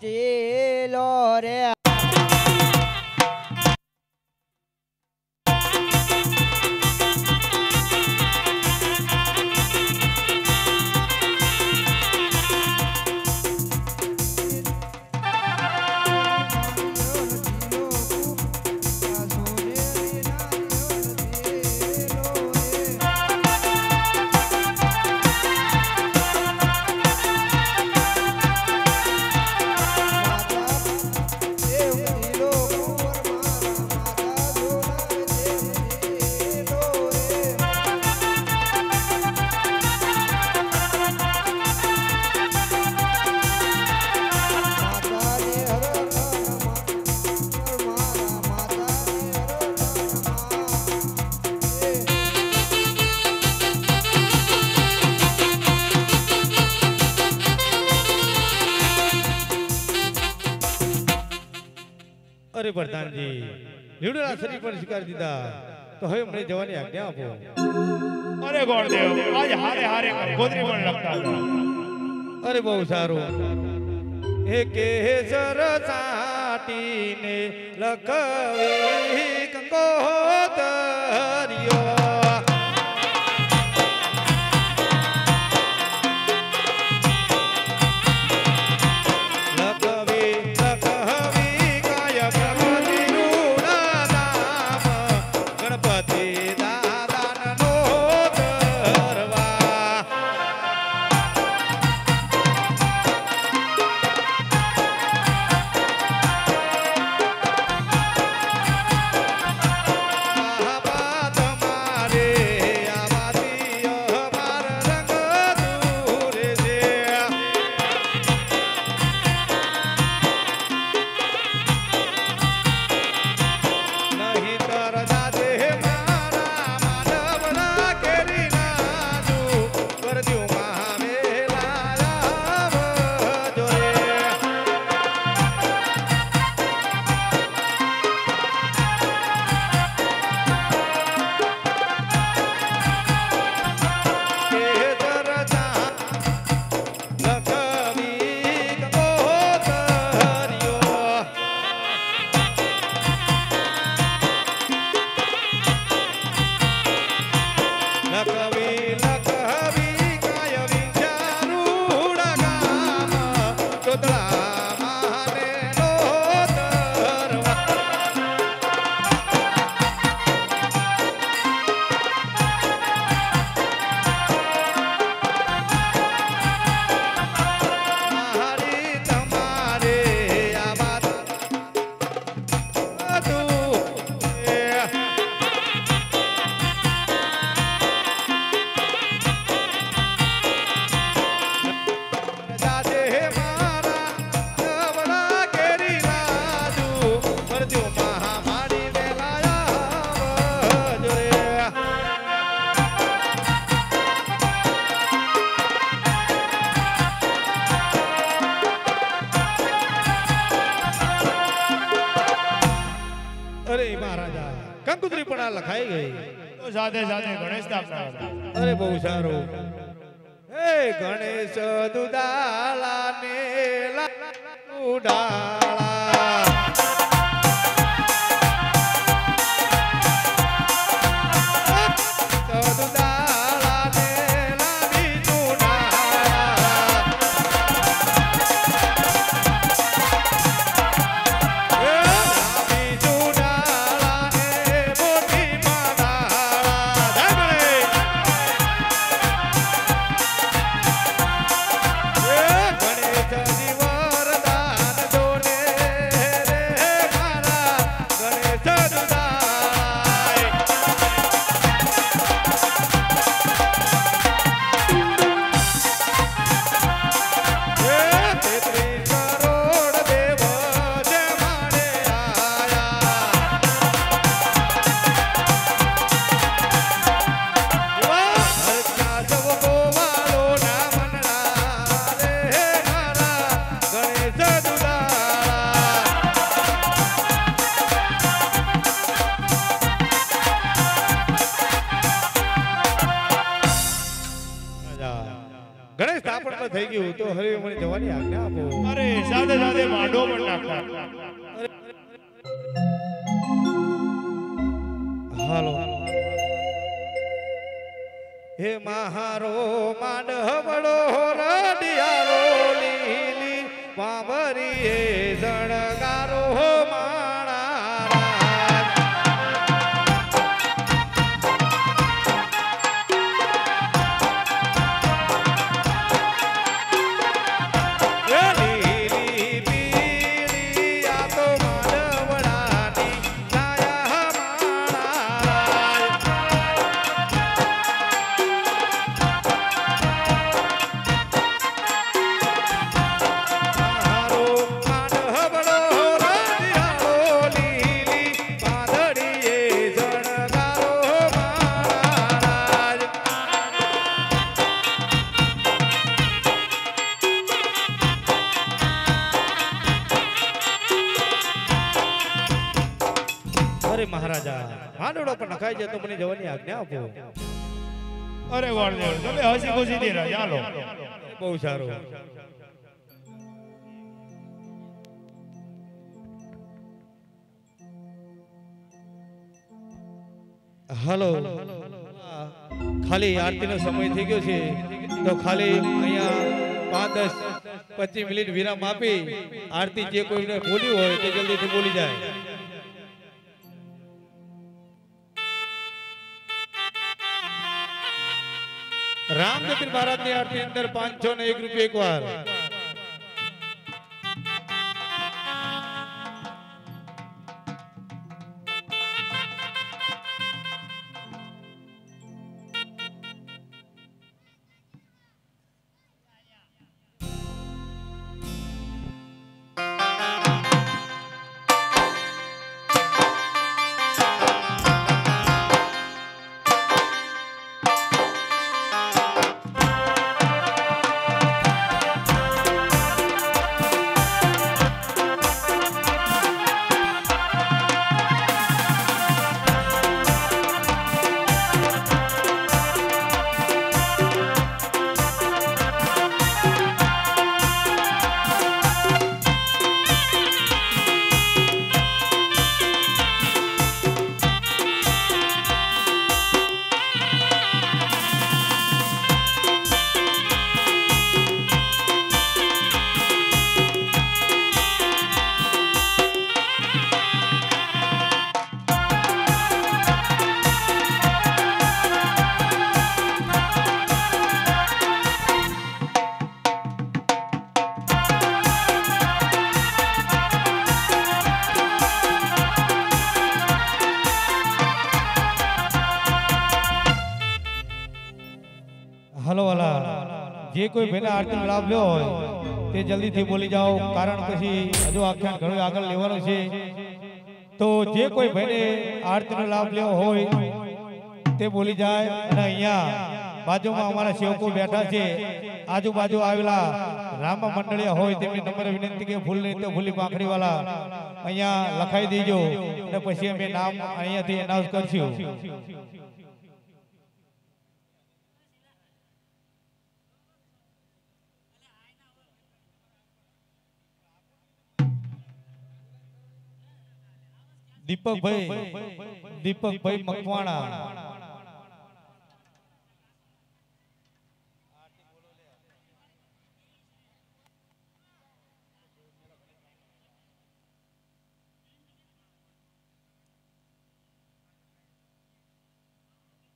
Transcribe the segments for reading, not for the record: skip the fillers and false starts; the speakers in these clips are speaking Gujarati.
જીલો રે अरे प्रधान जी लीडरा शरीर पर शिकार दीदा तो हवे મને જવાની આજ્ઞા આપો અરે ગોળદેવ આજ હારે હારે ગોદરી પણ લખતા અરે બહુ સારું હે કેસર સાટીને લખવી કંકોતરિયો કંકુતરી પણ લખાઈ ગઈ તો સાથે સાથે ગણેશ સ્થાપના અરે બહુ સારું હે ગણેશ દુદાલા ને ઉડાળા વરદાન જોને થઈ ગયું તો હવે મને જવાની આજ્ઞા આપો. અરે સાથે સાથે માંડો પણ નાખતા. હાલો હે મહારો માંડવડો રડિયારો લીલી વાવરી હે જણગારો માણા લીલી પીળી આ તો માંડવડાની છાયા મારો માંડવડો રડિયારો લીલી વાદળીએ જણગારો માણા અરે મહારાજા માંડવડો પણ નખાઈ જાય તો મને જવાની આજ્ઞા આપો. અરે ગોળદેવ તમે હસી ખુશી થી રહો ચાલો. બહુ સારું. હાલો ખાલી આરતીનો સમય થઈ ગયો છે તો ખાલી અહીંયા 5-10-25 મિનિટ વિરામ આપી આરતી જે કોઈને બોલ્યું હોય તે જલ્દીથી બોલી જાય. રામચંદ્ર મહારાજની આરતી અંદર 501 રૂપિયા એકવાર. હલો વાલા જે કોઈ ભાઈના આરતીનો લાભ લેવો હોય તે જલ્દીથી બોલી જાઓ કારણ પછી હજુ આખ્યાન ઘણું આગળ લેવાનું છે. તો જે કોઈ ભાઈને આરતીનો લાભ લેવો હોય તે બોલી જાય. અને અહીંયા બાજુમાં અમારા સેવકો બેઠા છે આજુબાજુ આવેલા રામા મંડળીયા હોય તેમની નમ્ર વિનંતી કે ભૂલ નહીં તો ભૂલી પાંખડી વાળા અહીંયા લખાઈ દેજો અને પછી અમે નામ અહીંયાથી એનાઉન્સ કરશું. દીપકભાઈ મકવાણા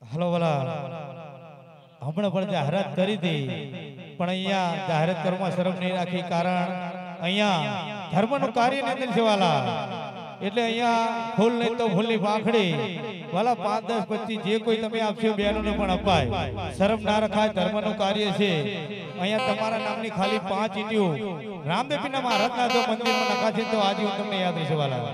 હલો વાલા હમણાં પણ જાહેરાત કરી હતી પણ અહીંયા જાહેરાત કરવામાં શરમ નહીં રાખી કારણ અહીંયા ધર્મનું કાર્ય નથી છે વાલા. એટલે અહીંયા ફૂલ નહીં તો ફૂલની પાંખડી વાલા 5-10-25 જે કોઈ તમે આપશો બહેનોને પણ અપાય. શરમ ના રખાય ધર્મનું કાર્ય છે. અહીંયા તમારા નામની ખાલી 5 ઈંટીઓ રામદેવપીરના મહારાજના જો મંદિરમાં નખાશે તો આજે હું તમને યાદ રહેશે વાલા.